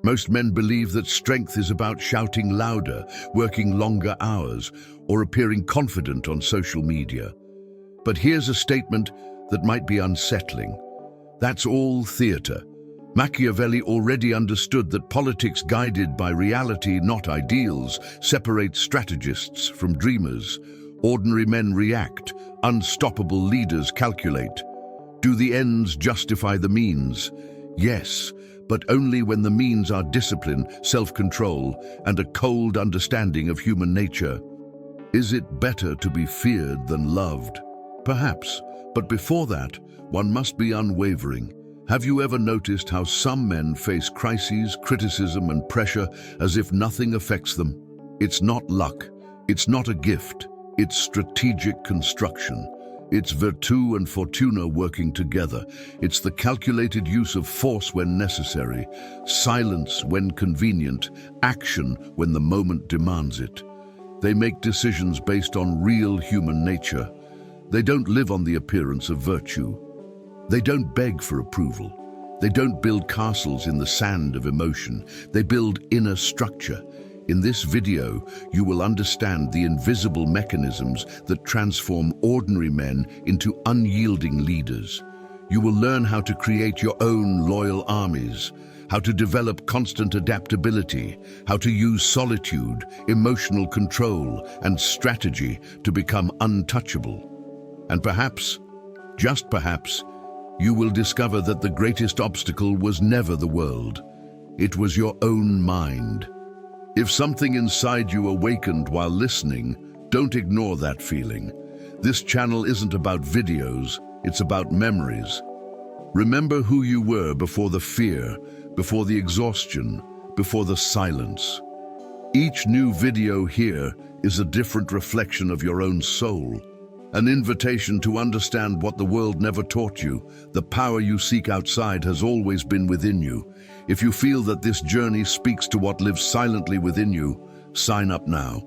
Most men believe that strength is about shouting louder, working longer hours, or appearing confident on social media. But here's a statement that might be unsettling. That's all theater. Machiavelli already understood that politics guided by reality, not ideals, separates strategists from dreamers. Ordinary men react, unstoppable leaders calculate. Do the ends justify the means? Yes, but only when the means are discipline, self-control, and a cold understanding of human nature. Is it better to be feared than loved? Perhaps, but before that, one must be unwavering. Have you ever noticed how some men face crises, criticism, and pressure as if nothing affects them? It's not luck. It's not a gift. It's strategic construction. It's virtù and fortuna working together. It's the calculated use of force when necessary, silence when convenient, action when the moment demands it. They make decisions based on real human nature. They don't live on the appearance of virtue. They don't beg for approval. They don't build castles in the sand of emotion. They build inner structure. In this video, you will understand the invisible mechanisms that transform ordinary men into unyielding leaders. You will learn how to create your own loyal armies, how to develop constant adaptability, how to use solitude, emotional control, and strategy to become untouchable. And perhaps, just perhaps, you will discover that the greatest obstacle was never the world. It was your own mind. If something inside you awakened while listening, don't ignore that feeling. This channel isn't about videos, it's about memories. Remember who you were before the fear, before the exhaustion, before the silence. Each new video here is a different reflection of your own soul. An invitation to understand what the world never taught you. The power you seek outside has always been within you. If you feel that this journey speaks to what lives silently within you, sign up now.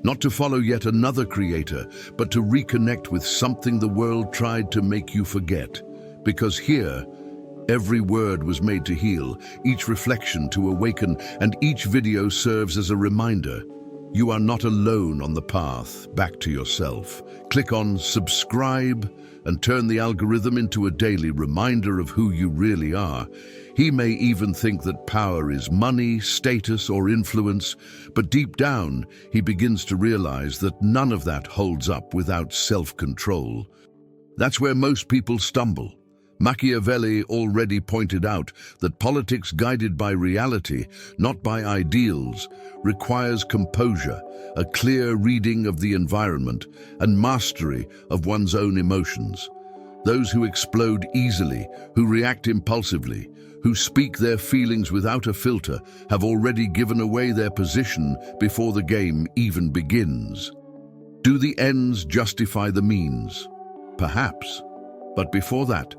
Not to follow yet another creator, but to reconnect with something the world tried to make you forget. Because here, every word was made to heal, each reflection to awaken, and each video serves as a reminder. You are not alone on the path back to yourself. Click on subscribe and turn the algorithm into a daily reminder of who you really are. He may even think that power is money, status, or influence, but deep down, he begins to realize that none of that holds up without self-control. That's where most people stumble. Machiavelli already pointed out that politics guided by reality, not by ideals, requires composure, a clear reading of the environment, and mastery of one's own emotions. Those who explode easily, who react impulsively, who speak their feelings without a filter, have already given away their position before the game even begins. Do the ends justify the means? Perhaps. But before that,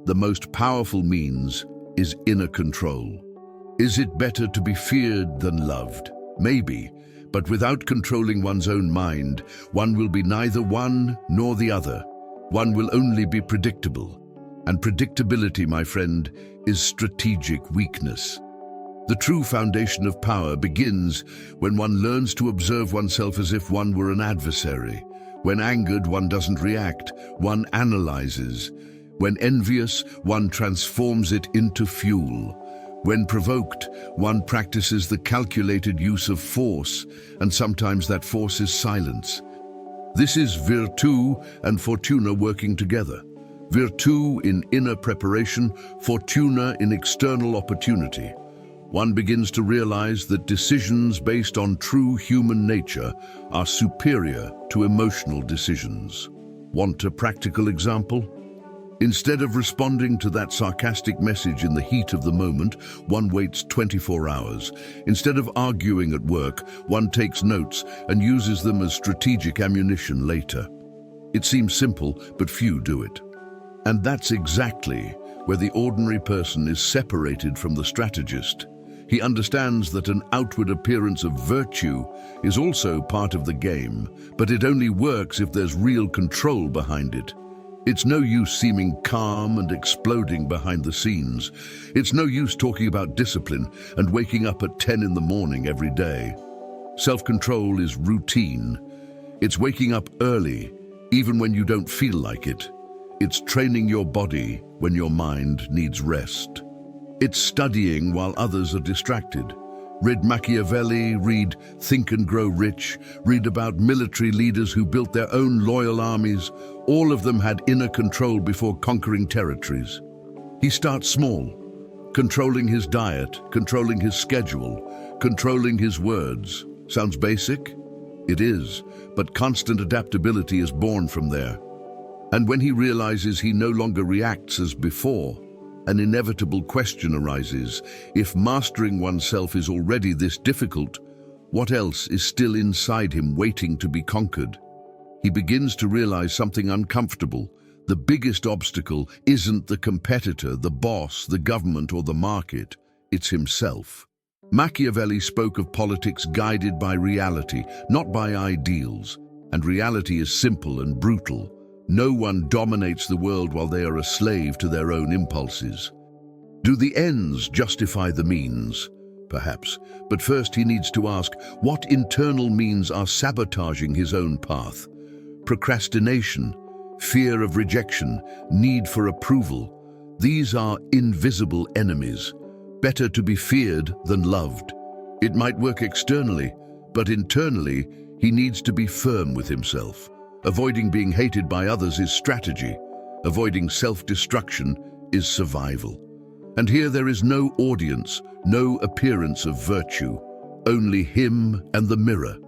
the most powerful means is inner control. Is it better to be feared than loved? Maybe, but without controlling one's own mind, one will be neither one nor the other. One will only be predictable. And predictability, my friend, is strategic weakness. The true foundation of power begins when one learns to observe oneself as if one were an adversary. When angered, one doesn't react, one analyzes. When envious, one transforms it into fuel. When provoked, one practices the calculated use of force, and sometimes that force is silence. This is virtù and fortuna working together. Virtù in inner preparation, fortuna in external opportunity. One begins to realize that decisions based on true human nature are superior to emotional decisions. Want a practical example? Instead of responding to that sarcastic message in the heat of the moment, one waits 24 hours. Instead of arguing at work, one takes notes and uses them as strategic ammunition later. It seems simple, but few do it. And that's exactly where the ordinary person is separated from the strategist. He understands that an outward appearance of virtue is also part of the game, but it only works if there's real control behind it. It's no use seeming calm and exploding behind the scenes. It's no use talking about discipline and waking up at 10 in the morning every day. Self-control is routine. It's waking up early, even when you don't feel like it. It's training your body when your mind needs rest. It's studying while others are distracted. Read Machiavelli, read Think and Grow Rich, read about military leaders who built their own loyal armies. All of them had inner control before conquering territories. He starts small, controlling his diet, controlling his schedule, controlling his words. Sounds basic? It is, but constant adaptability is born from there. And when he realizes he no longer reacts as before, an inevitable question arises. If mastering oneself is already this difficult, what else is still inside him waiting to be conquered? He begins to realize something uncomfortable. The biggest obstacle isn't the competitor, the boss, the government, or the market. It's himself. Machiavelli spoke of politics guided by reality, not by ideals. And reality is simple and brutal. No one dominates the world while they are a slave to their own impulses. Do the ends justify the means? Perhaps. But first he needs to ask, what internal means are sabotaging his own path? Procrastination, fear of rejection, need for approval. These are invisible enemies. Better to be feared than loved. It might work externally, but internally, he needs to be firm with himself. Avoiding being hated by others is strategy. Avoiding self-destruction is survival. And here there is no audience, no appearance of virtue, only him and the mirror.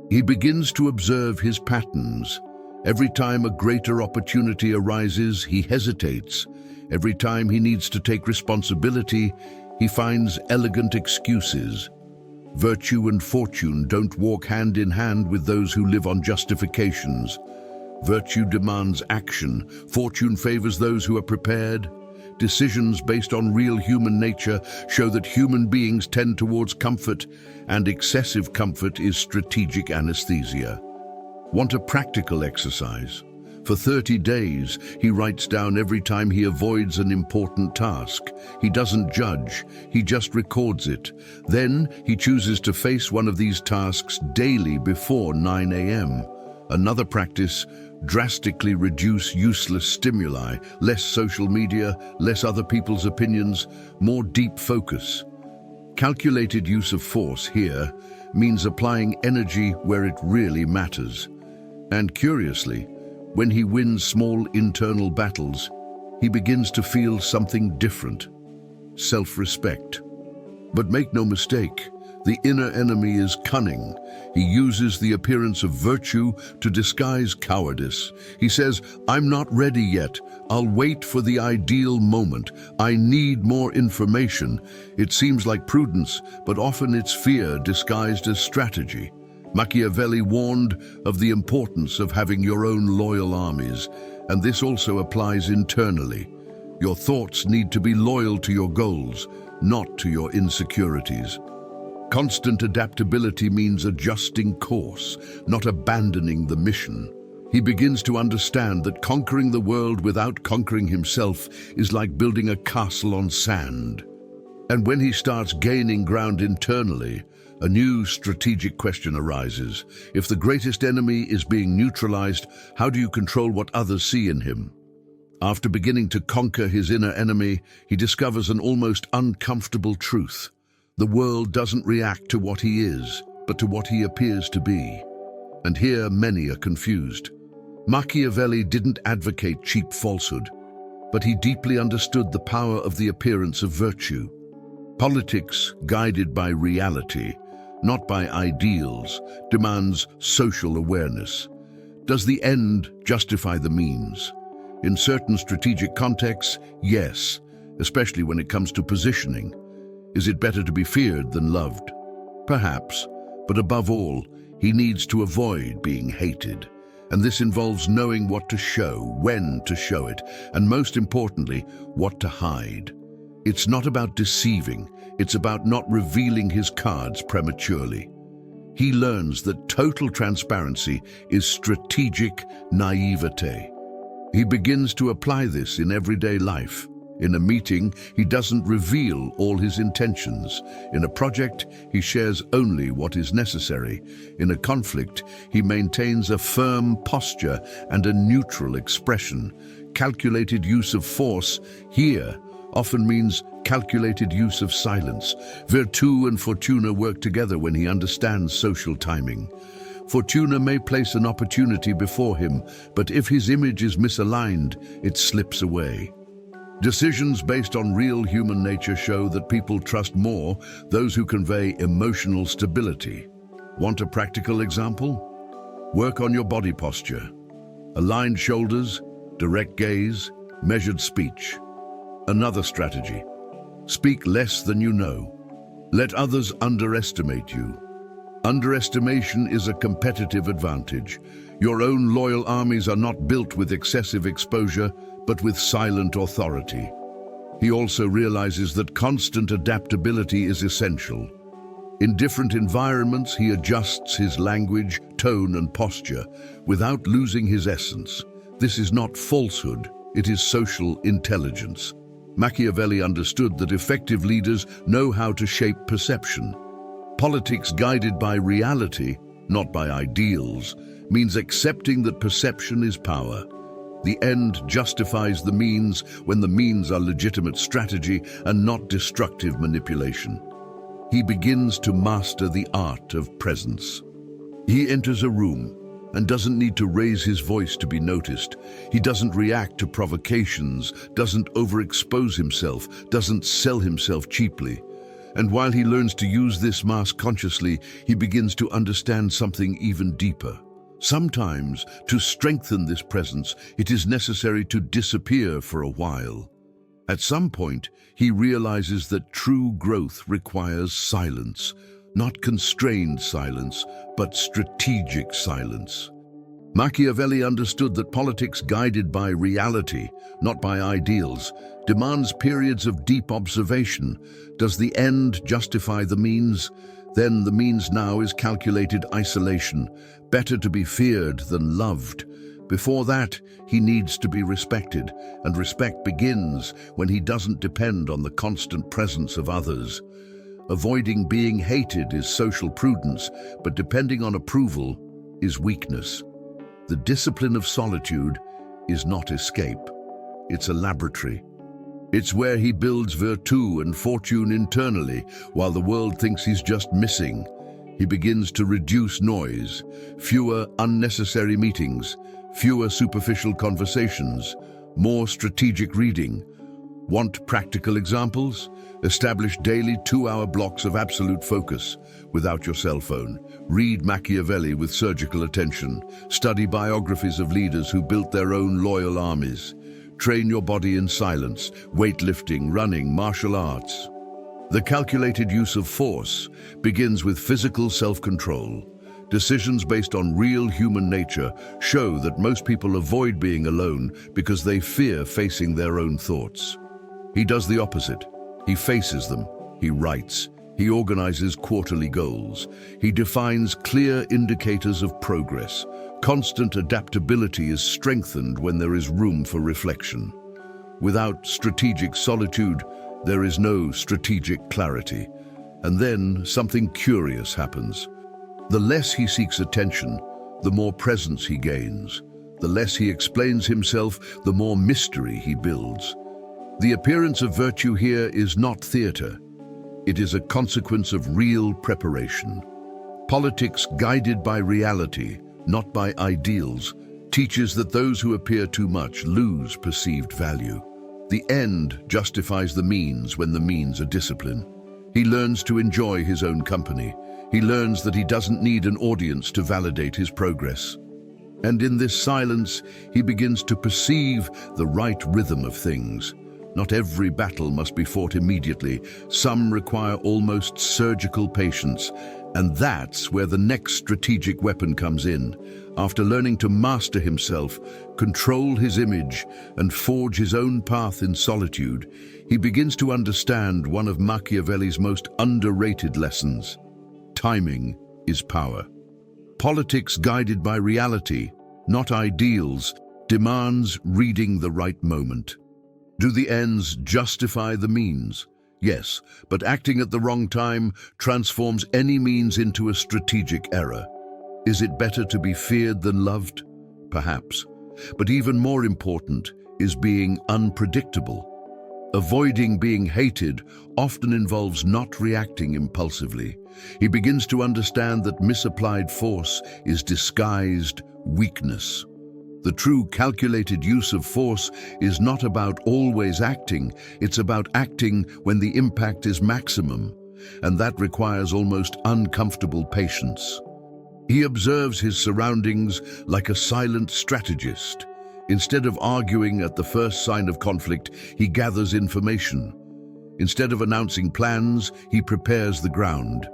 He begins to observe his patterns. Every time a greater opportunity arises, he hesitates. Every time he needs to take responsibility, he finds elegant excuses. Virtue and fortune don't walk hand in hand with those who live on justifications. Virtue demands action. Fortune favors those who are prepared. Decisions based on real human nature show that human beings tend towards comfort, and excessive comfort is strategic anesthesia. Want a practical exercise? For 30 days, he writes down every time he avoids an important task. He doesn't judge, he just records it. Then he chooses to face one of these tasks daily before 9 a.m. Another practice, drastically reduce useless stimuli, less social media, less other people's opinions, more deep focus. Calculated use of force here means applying energy where it really matters. And curiously, when he wins small internal battles, he begins to feel something different, self-respect. But make no mistake, the inner enemy is cunning. He uses the appearance of virtue to disguise cowardice. He says, "I'm not ready yet. I'll wait for the ideal moment. I need more information." It seems like prudence, but often it's fear disguised as strategy. Machiavelli warned of the importance of having your own loyal armies, and this also applies internally. Your thoughts need to be loyal to your goals, not to your insecurities. Constant adaptability means adjusting course, not abandoning the mission. He begins to understand that conquering the world without conquering himself is like building a castle on sand. And when he starts gaining ground internally, a new strategic question arises. If the greatest enemy is being neutralized, how do you control what others see in him? After beginning to conquer his inner enemy, he discovers an almost uncomfortable truth. The world doesn't react to what he is, but to what he appears to be. And here many are confused. Machiavelli didn't advocate cheap falsehood, but he deeply understood the power of the appearance of virtue. Politics, guided by reality, not by ideals, demands social awareness. Does the end justify the means? In certain strategic contexts, yes, especially when it comes to positioning. Is it better to be feared than loved? Perhaps, but above all, he needs to avoid being hated. And this involves knowing what to show, when to show it, and most importantly, what to hide. It's not about deceiving, it's about not revealing his cards prematurely. He learns that total transparency is strategic naivete. He begins to apply this in everyday life. In a meeting, he doesn't reveal all his intentions. In a project, he shares only what is necessary. In a conflict, he maintains a firm posture and a neutral expression. Calculated use of force here often means calculated use of silence. Virtù and Fortuna work together when he understands social timing. Fortuna may place an opportunity before him, but if his image is misaligned, it slips away. Decisions based on real human nature show that people trust more those who convey emotional stability. Want a practical example? Work on your body posture. Aligned shoulders, direct gaze, measured speech. Another strategy. Speak less than you know. Let others underestimate you. Underestimation is a competitive advantage. Your own loyal armies are not built with excessive exposure, but with silent authority. He also realizes that constant adaptability is essential. In different environments, he adjusts his language, tone, and posture without losing his essence. This is not falsehood, it is social intelligence. Machiavelli understood that effective leaders know how to shape perception. Politics guided by reality, not by ideals, means accepting that perception is power. The end justifies the means when the means are legitimate strategy and not destructive manipulation. He begins to master the art of presence. He enters a room and doesn't need to raise his voice to be noticed. He doesn't react to provocations, doesn't overexpose himself, doesn't sell himself cheaply. And while he learns to use this mask consciously, he begins to understand something even deeper. Sometimes, to strengthen this presence, it is necessary to disappear for a while. At some point, he realizes that true growth requires silence, not constrained silence, but strategic silence. Machiavelli understood that politics guided by reality, not by ideals, demands periods of deep observation. Does the end justify the means? Then the means now is calculated isolation, better to be feared than loved. Before that, he needs to be respected, and respect begins when he doesn't depend on the constant presence of others. Avoiding being hated is social prudence, but depending on approval is weakness. The discipline of solitude is not escape. It's a laboratory. It's where he builds virtù and fortune internally, while the world thinks he's just missing. He begins to reduce noise, fewer unnecessary meetings, fewer superficial conversations, more strategic reading. Want practical examples? Establish daily 2-hour blocks of absolute focus without your cell phone. Read Machiavelli with surgical attention. Study biographies of leaders who built their own loyal armies. Train your body in silence, weightlifting, running, martial arts. The calculated use of force begins with physical self-control. Decisions based on real human nature show that most people avoid being alone because they fear facing their own thoughts. He does the opposite. He faces them. He writes. He organizes quarterly goals. He defines clear indicators of progress. Constant adaptability is strengthened when there is room for reflection. Without strategic solitude, there is no strategic clarity. And then something curious happens. The less he seeks attention, the more presence he gains. The less he explains himself, the more mystery he builds. The appearance of virtue here is not theater. It is a consequence of real preparation. Politics guided by reality, not by ideals, teaches that those who appear too much lose perceived value. The end justifies the means when the means are discipline. He learns to enjoy his own company. He learns that he doesn't need an audience to validate his progress. And in this silence, he begins to perceive the right rhythm of things. Not every battle must be fought immediately. Some require almost surgical patience, and that's where the next strategic weapon comes in. After learning to master himself, control his image, and forge his own path in solitude, he begins to understand one of Machiavelli's most underrated lessons. Timing is power. Politics guided by reality, not ideals, demands reading the right moment. Do the ends justify the means? Yes, but acting at the wrong time transforms any means into a strategic error. Is it better to be feared than loved? Perhaps. But even more important is being unpredictable. Avoiding being hated often involves not reacting impulsively. He begins to understand that misapplied force is disguised weakness. The true calculated use of force is not about always acting, it's about acting when the impact is maximum, and that requires almost uncomfortable patience. He observes his surroundings like a silent strategist. Instead of arguing at the first sign of conflict, he gathers information. Instead of announcing plans, he prepares the ground.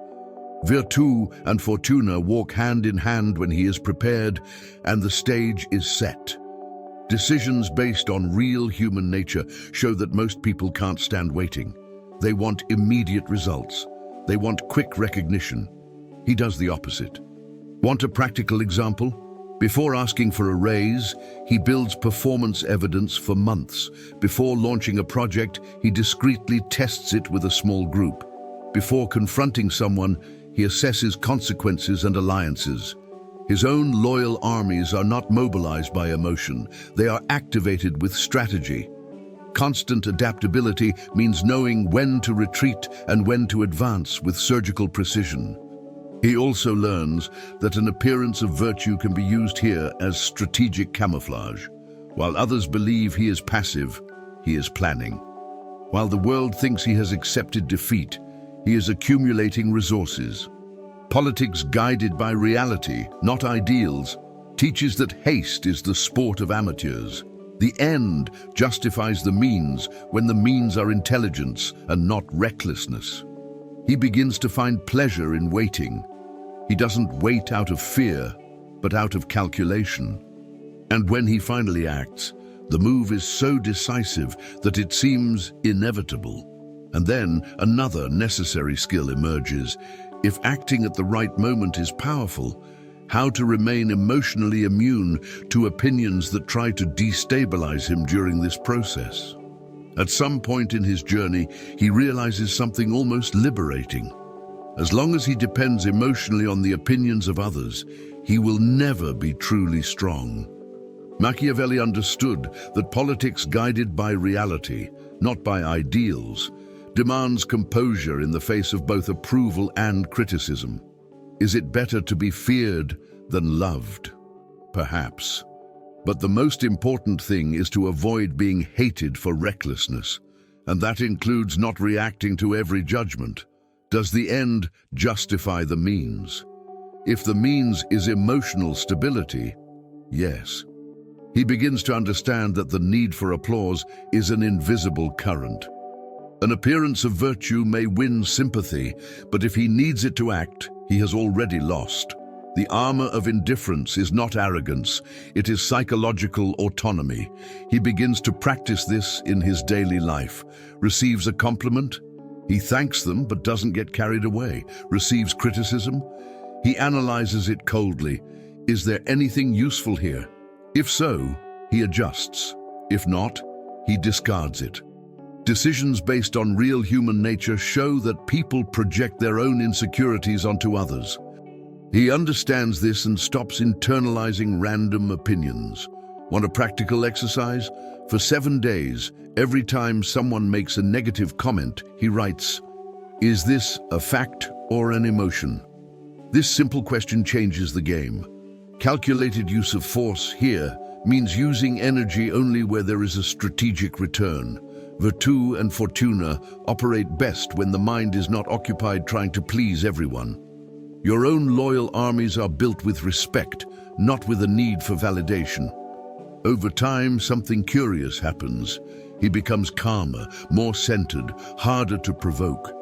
Virtù and Fortuna walk hand in hand when he is prepared and the stage is set. Decisions based on real human nature show that most people can't stand waiting. They want immediate results. They want quick recognition. He does the opposite. Want a practical example? Before asking for a raise, he builds performance evidence for months. Before launching a project, he discreetly tests it with a small group. Before confronting someone, he assesses consequences and alliances. His own loyal armies are not mobilized by emotion. They are activated with strategy. Constant adaptability means knowing when to retreat and when to advance with surgical precision. He also learns that an appearance of virtue can be used here as strategic camouflage. While others believe he is passive, he is planning. While the world thinks he has accepted defeat, he is accumulating resources. Politics guided by reality, not ideals, teaches that haste is the sport of amateurs. The end justifies the means when the means are intelligence and not recklessness. He begins to find pleasure in waiting. He doesn't wait out of fear, but out of calculation. And when he finally acts, the move is so decisive that it seems inevitable. And then another necessary skill emerges. If acting at the right moment is powerful, how to remain emotionally immune to opinions that try to destabilize him during this process. At some point in his journey, he realizes something almost liberating. As long as he depends emotionally on the opinions of others, he will never be truly strong. Machiavelli understood that politics guided by reality, not by ideals, demands composure in the face of both approval and criticism. Is it better to be feared than loved? Perhaps. But the most important thing is to avoid being hated for recklessness, and that includes not reacting to every judgment. Does the end justify the means? If the means is emotional stability, yes. He begins to understand that the need for applause is an invisible current. An appearance of virtue may win sympathy, but if he needs it to act, he has already lost. The armor of indifference is not arrogance, it is psychological autonomy. He begins to practice this in his daily life. Receives a compliment, he thanks them but doesn't get carried away. Receives criticism, he analyzes it coldly. Is there anything useful here? If so, he adjusts. If not, he discards it. Decisions based on real human nature show that people project their own insecurities onto others. He understands this and stops internalizing random opinions. Want a practical exercise? For 7 days, every time someone makes a negative comment, he writes, "Is this a fact or an emotion?" This simple question changes the game. Calculated use of force here means using energy only where there is a strategic return. Virtù and Fortuna operate best when the mind is not occupied trying to please everyone. Your own loyal armies are built with respect, not with a need for validation. Over time, something curious happens. He becomes calmer, more centered, harder to provoke.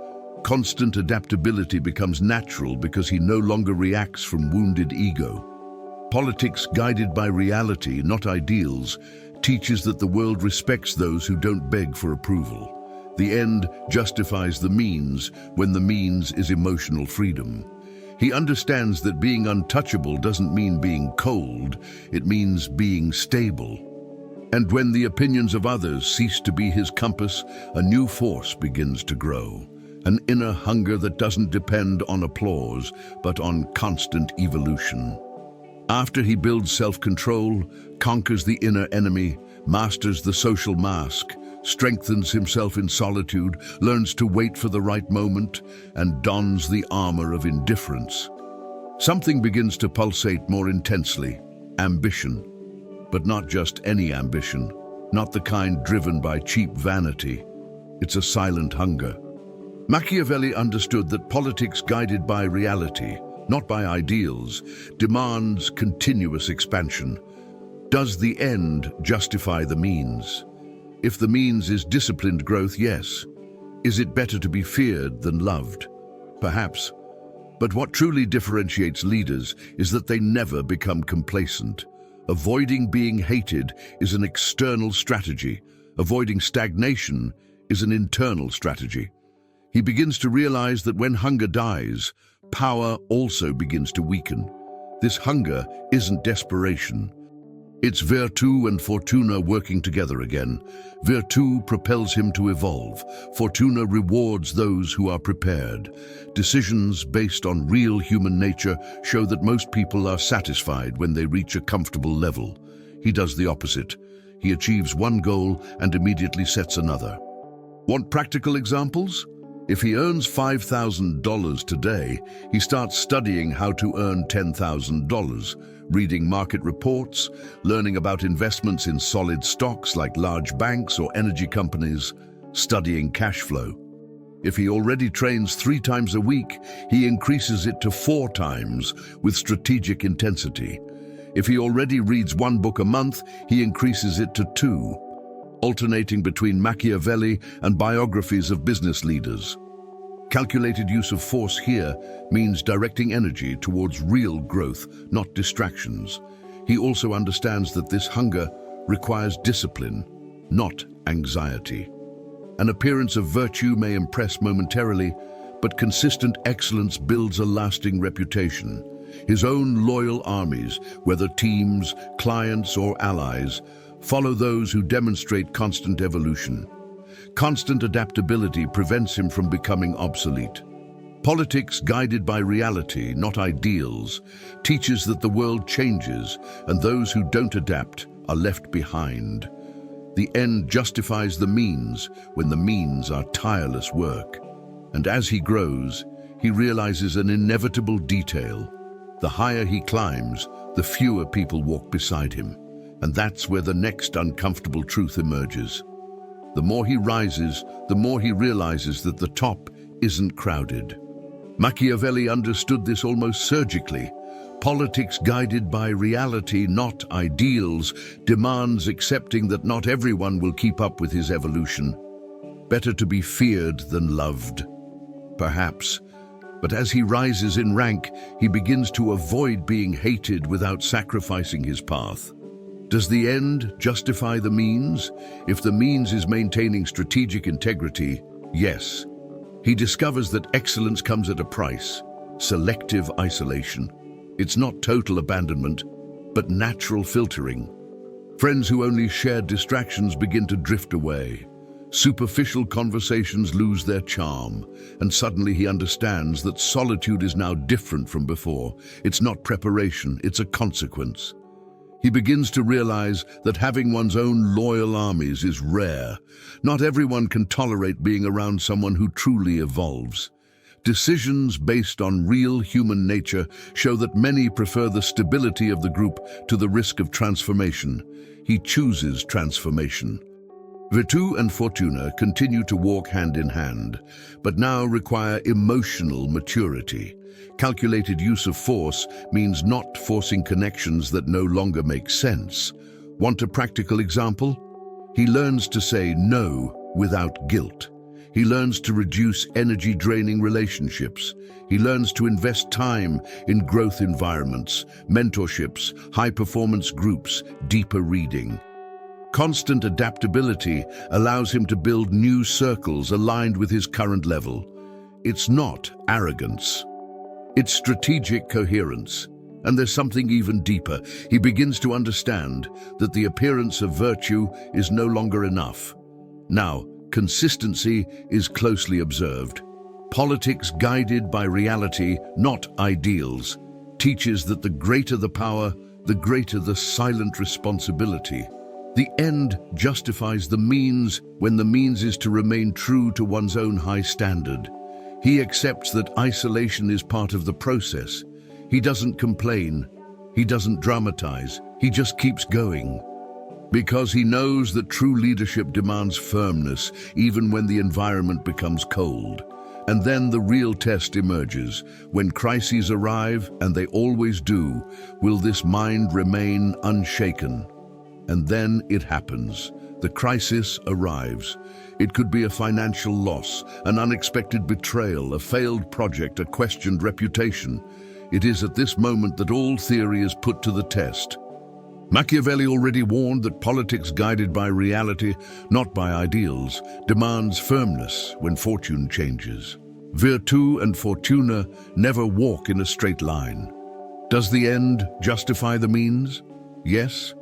Constant adaptability becomes natural because he no longer reacts from wounded ego. Politics guided by reality, not ideals, teaches that the world respects those who don't beg for approval. The end justifies the means when the means is emotional freedom. He understands that being untouchable doesn't mean being cold, it means being stable. And when the opinions of others cease to be his compass, a new force begins to grow. An inner hunger that doesn't depend on applause, but on constant evolution. After he builds self-control, conquers the inner enemy, masters the social mask, strengthens himself in solitude, learns to wait for the right moment, and dons the armor of indifference, something begins to pulsate more intensely: ambition. But not just any ambition, not the kind driven by cheap vanity. It's a silent hunger. Machiavelli understood that politics guided by reality, not by ideals, demands continuous expansion. Does the end justify the means? If the means is disciplined growth, yes. Is it better to be feared than loved? Perhaps. But what truly differentiates leaders is that they never become complacent. Avoiding being hated is an external strategy. Avoiding stagnation is an internal strategy. He begins to realize that when hunger dies, power also begins to weaken. This hunger isn't desperation. It's Virtù and Fortuna working together again. Virtù propels him to evolve. Fortuna rewards those who are prepared. Decisions based on real human nature show that most people are satisfied when they reach a comfortable level. He does the opposite. He achieves one goal and immediately sets another. Want practical examples? If he earns $5,000 today, he starts studying how to earn $10,000. Reading market reports, learning about investments in solid stocks like large banks or energy companies, studying cash flow. If he already trains 3 times a week, he increases it to 4 times with strategic intensity. If he already reads 1 book a month, he increases it to 2, alternating between Machiavelli and biographies of business leaders. Calculated use of force here means directing energy towards real growth, not distractions. He also understands that this hunger requires discipline, not anxiety. An appearance of virtue may impress momentarily, but consistent excellence builds a lasting reputation. His own loyal armies, whether teams, clients, or allies, follow those who demonstrate constant evolution. Constant adaptability prevents him from becoming obsolete. Politics guided by reality, not ideals, teaches that the world changes and those who don't adapt are left behind. The end justifies the means when the means are tireless work. And as he grows, he realizes an inevitable detail. The higher he climbs, the fewer people walk beside him. And that's where the next uncomfortable truth emerges. The more he rises, the more he realizes that the top isn't crowded. Machiavelli understood this almost surgically. Politics guided by reality, not ideals, demands accepting that not everyone will keep up with his evolution. Better to be feared than loved. Perhaps. But as he rises in rank, he begins to avoid being hated without sacrificing his path. Does the end justify the means? If the means is maintaining strategic integrity, yes. He discovers that excellence comes at a price: selective isolation. It's not total abandonment, but natural filtering. Friends who only shared distractions begin to drift away. Superficial conversations lose their charm, and suddenly he understands that solitude is now different from before. It's not preparation, it's a consequence. He begins to realize that having one's own loyal armies is rare. Not everyone can tolerate being around someone who truly evolves. Decisions based on real human nature show that many prefer the stability of the group to the risk of transformation. He chooses transformation. Virtù and Fortuna continue to walk hand in hand, but now require emotional maturity. Calculated use of force means not forcing connections that no longer make sense. Want a practical example? He learns to say no without guilt. He learns to reduce energy-draining relationships. He learns to invest time in growth environments, mentorships, high-performance groups, deeper reading. Constant adaptability allows him to build new circles aligned with his current level. It's not arrogance. It's strategic coherence. And there's something even deeper. He begins to understand that the appearance of virtue is no longer enough. Now, consistency is closely observed. Politics guided by reality, not ideals, teaches that the greater the power, the greater the silent responsibility. The end justifies the means when the means is to remain true to one's own high standard. He accepts that isolation is part of the process. He doesn't complain, he doesn't dramatize, he just keeps going. Because he knows that true leadership demands firmness, even when the environment becomes cold. And then the real test emerges. When crises arrive, and they always do, will this mind remain unshaken? And then it happens. The crisis arrives. It could be a financial loss, an unexpected betrayal, a failed project, a questioned reputation. It is at this moment that all theory is put to the test. Machiavelli already warned that politics guided by reality, not by ideals, demands firmness when fortune changes. Virtù and fortuna never walk in a straight line. Does the end justify the means? Yes,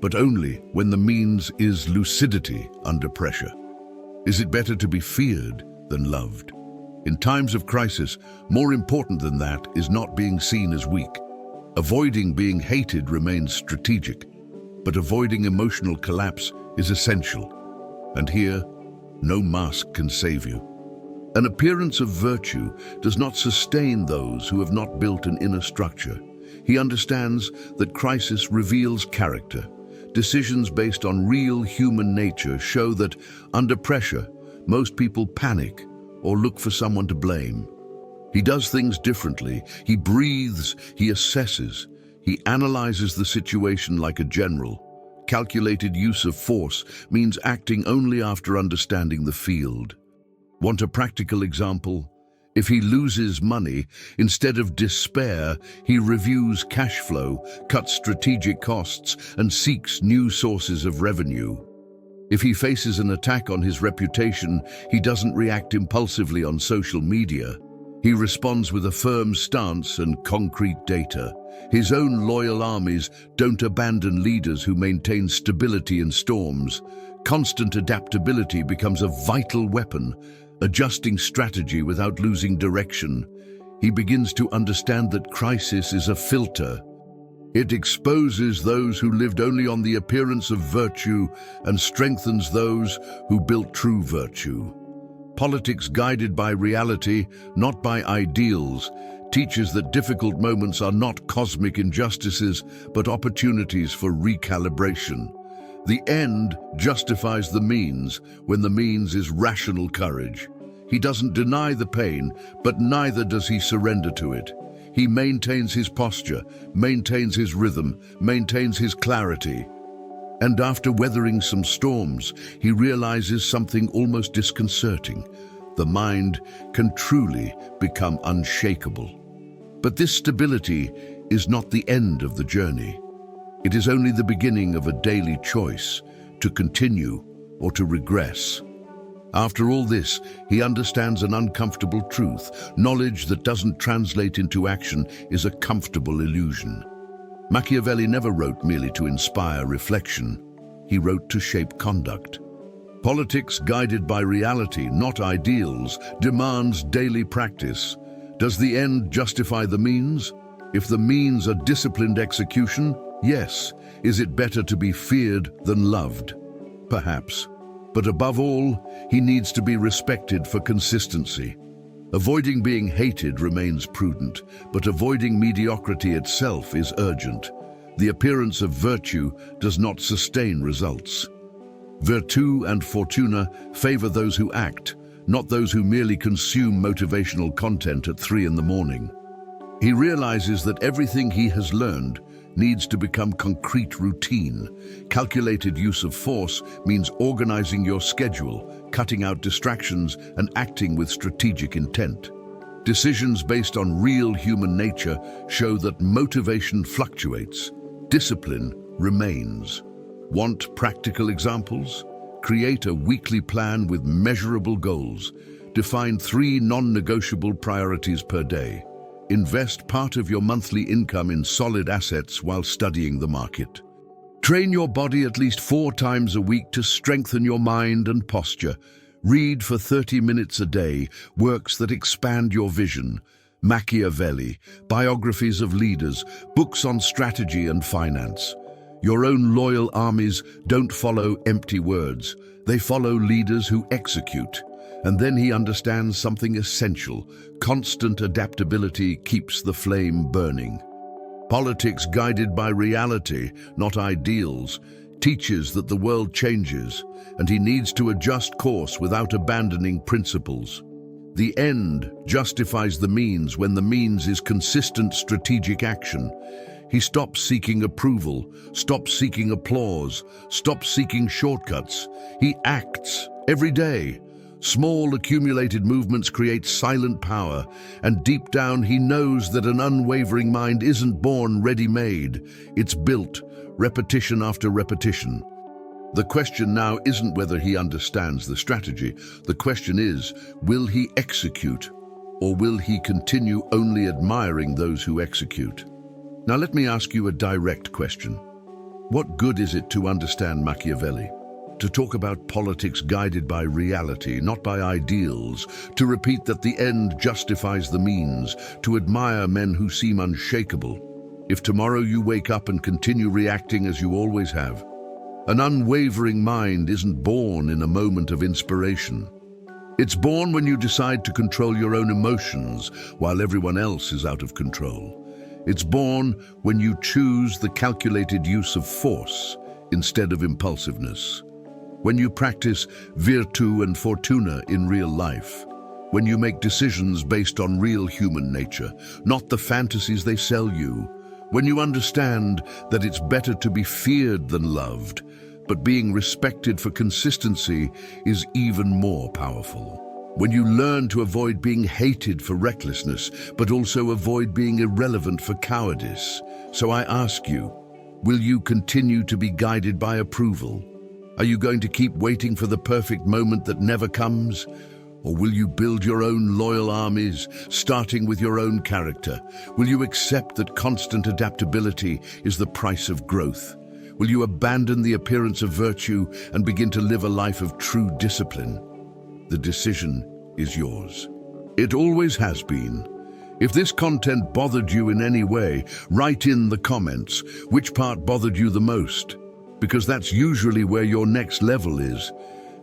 but only when the means is lucidity under pressure. Is it better to be feared than loved? In times of crisis, more important than that is not being seen as weak. Avoiding being hated remains strategic, but avoiding emotional collapse is essential. And here, no mask can save you. An appearance of virtue does not sustain those who have not built an inner structure. He understands that crisis reveals character. Decisions based on real human nature show that, under pressure, most people panic or look for someone to blame. He does things differently. He breathes, he assesses, he analyzes the situation like a general. Calculated use of force means acting only after understanding the field. Want a practical example? If he loses money, instead of despair, he reviews cash flow, cuts strategic costs, and seeks new sources of revenue. If he faces an attack on his reputation, he doesn't react impulsively on social media. He responds with a firm stance and concrete data. His own loyal armies don't abandon leaders who maintain stability in storms. Constant adaptability becomes a vital weapon, adjusting strategy without losing direction. He begins to understand that crisis is a filter. It exposes those who lived only on the appearance of virtue and strengthens those who built true virtue. Politics guided by reality, not by ideals, teaches that difficult moments are not cosmic injustices, but opportunities for recalibration. The end justifies the means when the means is rational courage. He doesn't deny the pain, but neither does he surrender to it. He maintains his posture, maintains his rhythm, maintains his clarity. And after weathering some storms, he realizes something almost disconcerting. The mind can truly become unshakable. But this stability is not the end of the journey. It is only the beginning of a daily choice to continue or to regress. After all this, he understands an uncomfortable truth. Knowledge that doesn't translate into action is a comfortable illusion. Machiavelli never wrote merely to inspire reflection. He wrote to shape conduct. Politics guided by reality, not ideals, demands daily practice. Does the end justify the means? If the means are disciplined execution, yes. Is it better to be feared than loved? Perhaps. But above all, he needs to be respected for consistency. Avoiding being hated remains prudent, but avoiding mediocrity itself is urgent. The appearance of virtue does not sustain results. Virtù and fortuna favor those who act, not those who merely consume motivational content at 3 in the morning. He realizes that everything he has learned needs to become concrete routine. Calculated use of force means organizing your schedule, cutting out distractions, and acting with strategic intent. Decisions based on real human nature show that motivation fluctuates, discipline remains. Want practical examples? Create a weekly plan with measurable goals. Define 3 non-negotiable priorities per day. Invest part of your monthly income in solid assets while studying the market. Train your body at least 4 times a week to strengthen your mind and posture. Read for 30 minutes a day works that expand your vision. Machiavelli, biographies of leaders, books on strategy and finance. Your own loyal armies don't follow empty words. They follow leaders who execute. And then he understands something essential. Constant adaptability keeps the flame burning. Politics guided by reality, not ideals, teaches that the world changes, and he needs to adjust course without abandoning principles. The end justifies the means when the means is consistent strategic action. He stops seeking approval, stops seeking applause, stops seeking shortcuts. He acts every day. Small accumulated movements create silent power, and deep down he knows that an unwavering mind isn't born ready-made. It's built, repetition after repetition. The question now isn't whether he understands the strategy. The question is, will he execute, or will he continue only admiring those who execute? Now let me ask you a direct question. What good is it to understand Machiavelli? To talk about politics guided by reality, not by ideals, to repeat that the end justifies the means, to admire men who seem unshakable, if tomorrow you wake up and continue reacting as you always have? An unwavering mind isn't born in a moment of inspiration. It's born when you decide to control your own emotions while everyone else is out of control. It's born when you choose the calculated use of force instead of impulsiveness. When you practice virtu and fortuna in real life. When you make decisions based on real human nature, not the fantasies they sell you. When you understand that it's better to be feared than loved, but being respected for consistency is even more powerful. When you learn to avoid being hated for recklessness, but also avoid being irrelevant for cowardice. So I ask you, will you continue to be guided by approval? Are you going to keep waiting for the perfect moment that never comes? Or will you build your own loyal armies, starting with your own character? Will you accept that constant adaptability is the price of growth? Will you abandon the appearance of virtue and begin to live a life of true discipline? The decision is yours. It always has been. If this content bothered you in any way, write in the comments which part bothered you the most, because that's usually where your next level is.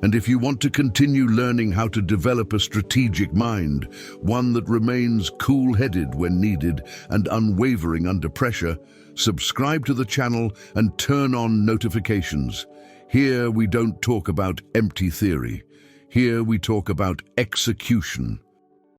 And if you want to continue learning how to develop a strategic mind, one that remains cool-headed when needed and unwavering under pressure, subscribe to the channel and turn on notifications. Here we don't talk about empty theory. Here we talk about execution.